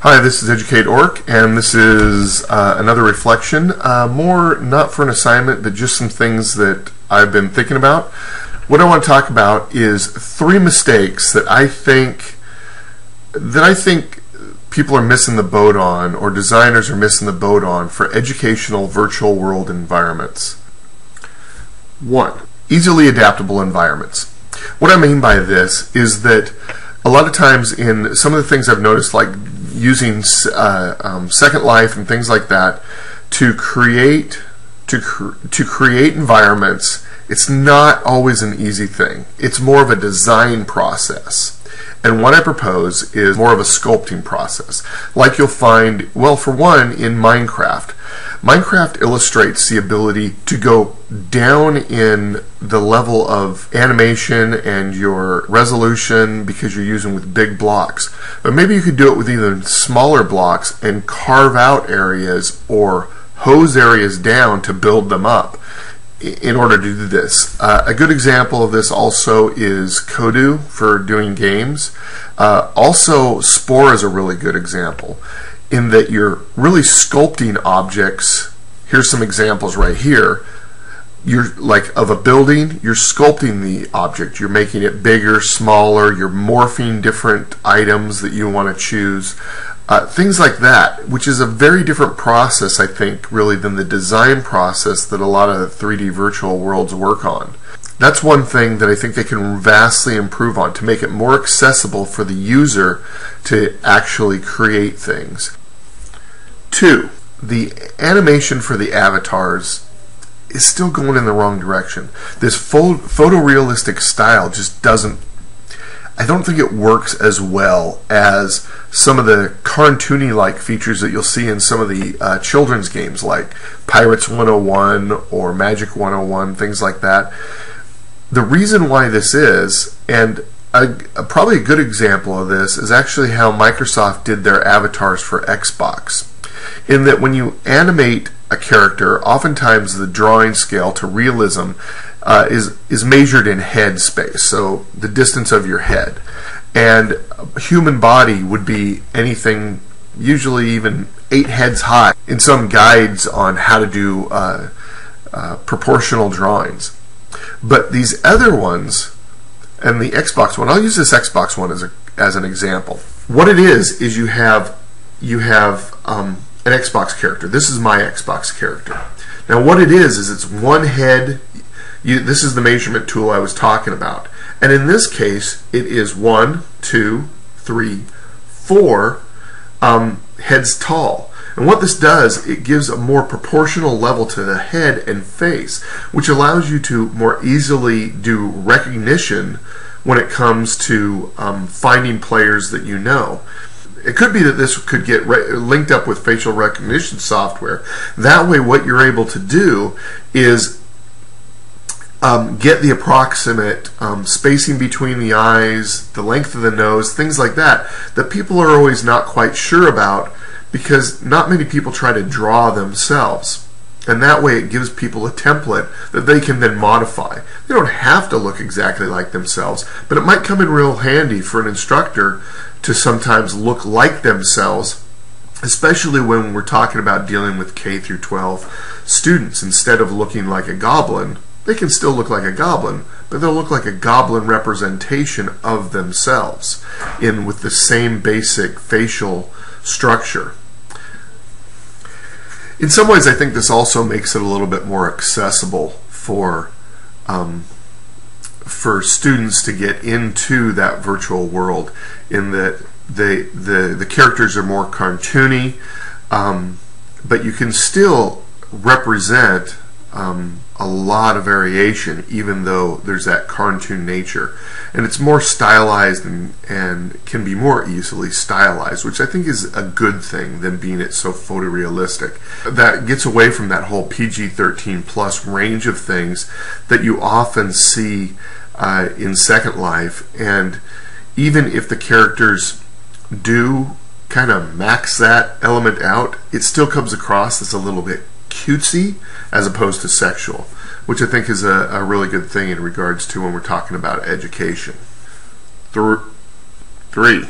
Hi, this is Educate.org, and this is another reflection, more not for an assignment, but just some things that I've been thinking about. What I want to talk about is 3 mistakes that I think people are missing the boat on, or designers are missing the boat on, for educational virtual world environments. 1. Easily adaptable environments. What I mean by this is that a lot of times in some of the things I've noticed, like using Second Life and things like that, to create environments, it's not always an easy thing. It's more of a design process. And what I propose is more of a sculpting process. Like you'll find, well, for one, in Minecraft. Minecraft illustrates the ability to go down in the level of animation and your resolution because you're using with big blocks. But maybe you could do it with even smaller blocks and carve out areas or hose areas down to build them up in order to do this. A good example of this also is Kodoo for doing games. Also, Spore is a really good example in that you're really sculpting objects. Here's some examples right here. You're like of a building, you're sculpting the object. You're making it bigger, smaller, you're morphing different items that you want to choose. Things like that, which is a very different process, I think, really, than the design process that a lot of 3D virtual worlds work on. That's one thing that I think they can vastly improve on to make it more accessible for the user to actually create things. 2. The animation for the avatars is still going in the wrong direction. This photorealistic style just doesn't, I don't think it works as well as some of the cartoony-like features that you'll see in some of the children's games like Pirates 101 or Magic 101, things like that. The reason why this is, and probably a good example of this, is actually how Microsoft did their avatars for Xbox. In that when you animate a character, oftentimes the drawing scale to realism is measured in head space, so the distance of your head. And a human body would be anything, usually even 8 heads high, in some guides on how to do proportional drawings. But these other ones, and the Xbox one, I'll use this Xbox one as an example. What it is you have an Xbox character. This is my Xbox character. Now what it is it's one head. This is the measurement tool I was talking about. And in this case, it is 1, 2, 3, 4 heads tall. And what this does, it gives a more proportional level to the head and face, which allows you to more easily do recognition when it comes to finding players that you know. It could be that this could get linked up with facial recognition software. That way what you're able to do is get the approximate spacing between the eyes, the length of the nose, things like that people are always not quite sure about, because not many people try to draw themselves. And that way it gives people a template that they can then modify. They don't have to look exactly like themselves, but it might come in real handy for an instructor to sometimes look like themselves, especially when we're talking about dealing with K through 12 students. Instead of looking like a goblin, they can still look like a goblin, but they'll look like a goblin representation of themselves with the same basic facial structure. In some ways, I think this also makes it a little bit more accessible for students to get into that virtual world, in that the characters are more cartoony, but you can still represent a lot of variation, even though there's that cartoon nature. And it's more stylized and can be more easily stylized, which I think is a good thing than being it so photorealistic. That gets away from that whole PG-13 plus range of things that you often see in Second Life. And even if the characters do kind of max that element out, it still comes across as a little bit cutesy as opposed to sexual, which I think is a really good thing in regards to when we're talking about education. 3.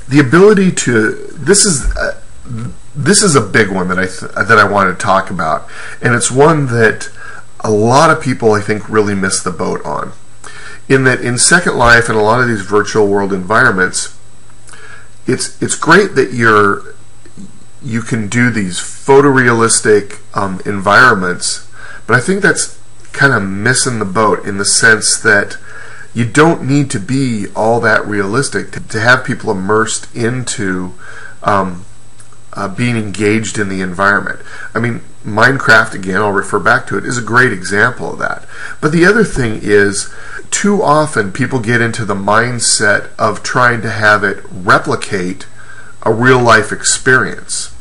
The ability to this is a big one that I want to talk about, and it's one that a lot of people I think really miss the boat on. In that, in Second Life and a lot of these virtual world environments, it's great that you can do these photorealistic environments, but I think that's kind of missing the boat in the sense that you don't need to be all that realistic to have people immersed into being engaged in the environment. I mean, Minecraft, again, I'll refer back to it, is a great example of that. But the other thing is, too often people get into the mindset of trying to have it replicate a real life experience.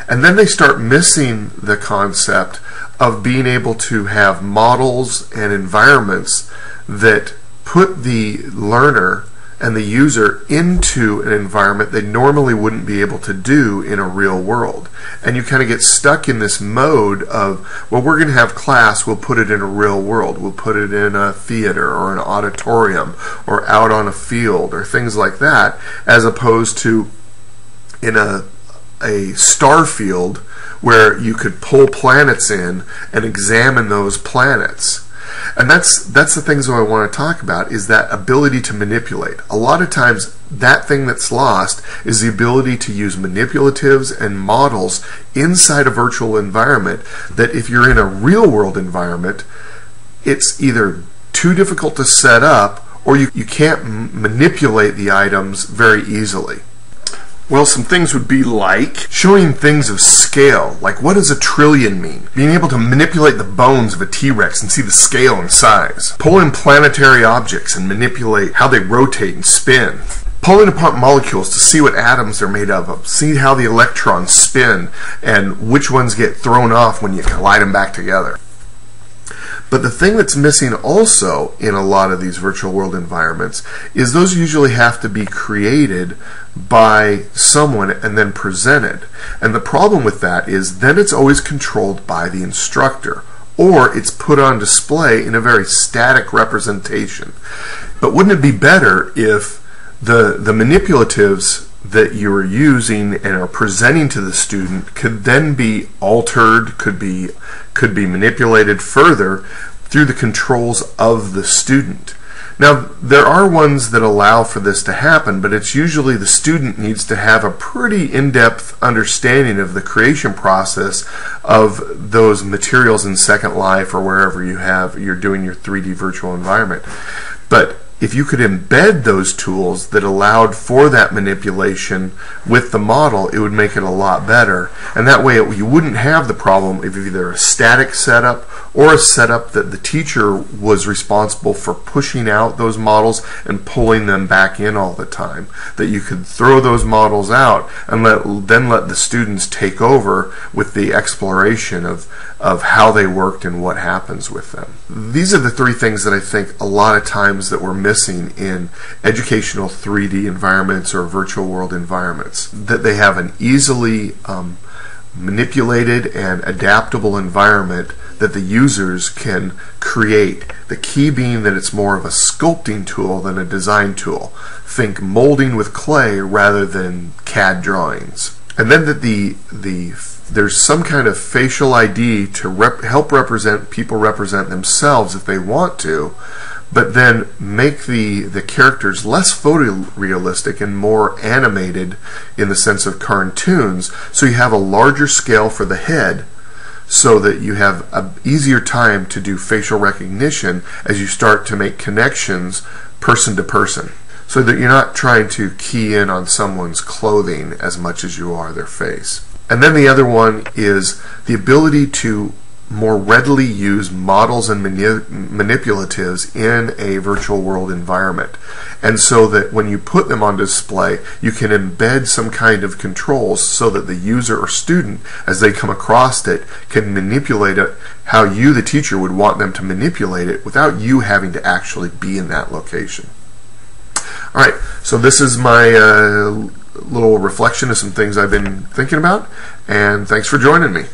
And then they start missing the concept of being able to have models and environments that put the learner and the user into an environment they normally wouldn't be able to do in a real world. And you kind of get stuck in this mode of, well, we're going to have class, we'll put it in a real world. We'll put it in a theater or an auditorium or out on a field or things like that, as opposed to in a star field where you could pull planets in and examine those planets. And that's the things that I want to talk about, is that ability to manipulate. A lot of times that thing that's lost is the ability to use manipulatives and models inside a virtual environment that if you're in a real world environment, it's either too difficult to set up or you can't manipulate the items very easily. Well, some things would be like showing things of scale, like what does a trillion mean? Being able to manipulate the bones of a T-Rex and see the scale and size. Pulling planetary objects and manipulate how they rotate and spin. Pulling apart molecules to see what atoms they're made of, see how the electrons spin and which ones get thrown off when you collide them back together. But the thing that's missing also in a lot of these virtual world environments is those usually have to be created by someone and then presented. And the problem with that is then it's always controlled by the instructor, or it's put on display in a very static representation. But wouldn't it be better if the manipulatives that you are using and are presenting to the student could then be altered, could be manipulated further through the controls of the student? Now, there are ones that allow for this to happen, but it's usually the student needs to have a pretty in-depth understanding of the creation process of those materials in Second Life or wherever you're doing your 3D virtual environment. But if you could embed those tools that allowed for that manipulation with the model, it would make it a lot better. And that way you wouldn't have the problem of either a static setup or a setup that the teacher was responsible for pushing out those models and pulling them back in all the time. That you could throw those models out and then let the students take over with the exploration of how they worked and what happens with them. These are the three things that I think a lot of times that we're missing in educational 3D environments or virtual world environments. That they have an easily manipulated and adaptable environment that the users can create. The key being that it's more of a sculpting tool than a design tool. Think molding with clay rather than CAD drawings. And then that there's some kind of facial ID to help people represent themselves if they want to, but then make the characters less photorealistic and more animated in the sense of cartoons, so you have a larger scale for the head, so that you have an easier time to do facial recognition as you start to make connections person to person, so that you're not trying to key in on someone's clothing as much as you are their face. And then the other one is the ability to more readily use models and manipulatives in a virtual world environment. And so that when you put them on display, you can embed some kind of controls so that the user or student, as they come across it, can manipulate it how you, the teacher, would want them to manipulate it without you having to actually be in that location. Alright, so this is my little reflection of some things I've been thinking about, and thanks for joining me.